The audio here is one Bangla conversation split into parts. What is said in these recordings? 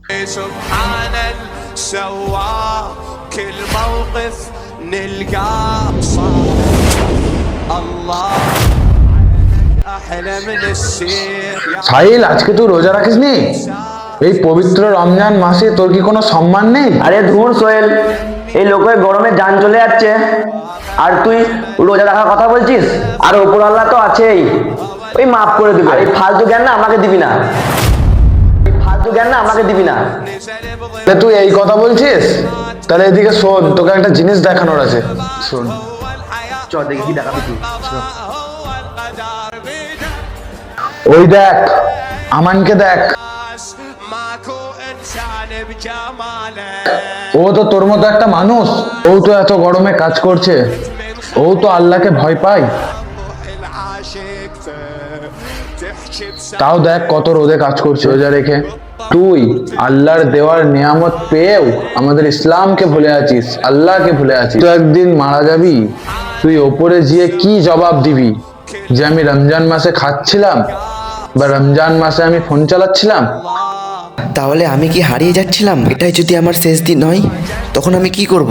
سبحان السواق كل موقف نلقاه صار الله أحلى من السير সাহিল, আজকে তুই রোজা রাখিস নি? এই পবিত্র রমজান মাসে তোর কি কোনো সম্মান নেই? আরে ধুর সোহেল, এই লোকের গরমে জান চলে যাচ্ছে আর তুই রোজা রাখার কথা বলছিস? আর ওপর আল্লাহ তো আছেই, ওই মাফ করে দিবে। এই ফালতু জ্ঞান না আমাকে দিবি না, তুই এই কথা বলছিস? তাহলে এদিকে শোন, তোকে একটা জিনিস দেখানোর আছে, শোন। চল দেখি কি দেখাবি তুই। ওই দেখ, আমানকে দেখ, ও তো তোর মতো একটা মানুষ। ও তো এত গরমে কাজ করছে, ও তো আল্লাহকে ভয় পায়। তাও দেখ কত রোদে কাজ করছে রোজা রেখে। তুই আল্লাহর দেওয়ার নিয়ামত পেয়েও আমাদের ইসলামকে ভুলে আছিস, আল্লাহকে ভুলে আছিস। তুই একদিন মারা যাবি, তুই ওপরে গিয়ে কি জবাব দিবি? যে আমি রমজান মাসে খাচ্ছিলাম বা রমজান মাসে আমি ফোন চালাচ্ছিলাম? তাহলে আমি কি হারিয়ে যাচ্ছিলাম? এটাই যদি আমার শেষ দিন হয়, তখন আমি কি করব?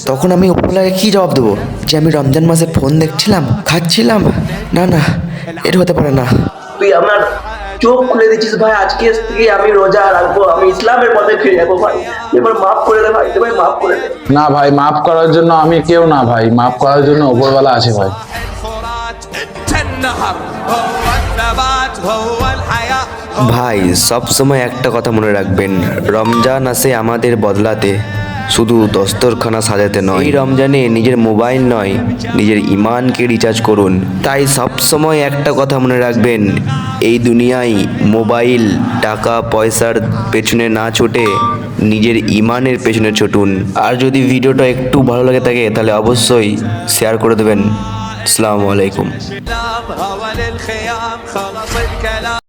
তখন আমি উপরওয়ালাকে কি জবাব দেবো? যে আমি রমজান মাসে ফোন দেখছিলাম, খাচ্ছিলাম? না না, এটা হতে পারে না। তুই আমার চোখ খুলে দিচ্ছিস ভাই। আজকে থেকে আমি রোজা রাখবো, আমি ইসলামের পথে ফিরে যাবো ভাই। এবার মাফ করে দে ভাই, ভাই মাফ করে দে। না ভাই, মাফ করার জন্য আমি কেউ না ভাই, মাফ করার জন্য ওপরওয়ালা আছে ভাই। ভাই, সব সময় একটা কথা মনে রাখবেন, রমজান আসে আমাদের বদলাতে, শুধু দস্তরখানা সাজাতে নয়। এই রমজানে নিজের মোবাইল নয়, নিজের ইমানকে রিচার্জ করুন। তাই সব সময় একটা কথা মনে রাখবেন, এই দুনিয়ায় মোবাইল, টাকা পয়সার পেছনে না ছুটে নিজের ইমানের পেছনে ছুটুন। আর যদি ভিডিওটা একটু ভালো লাগে থাকে তাহলে অবশ্যই শেয়ার করে দেবেন। আসসালামু আলাইকুম।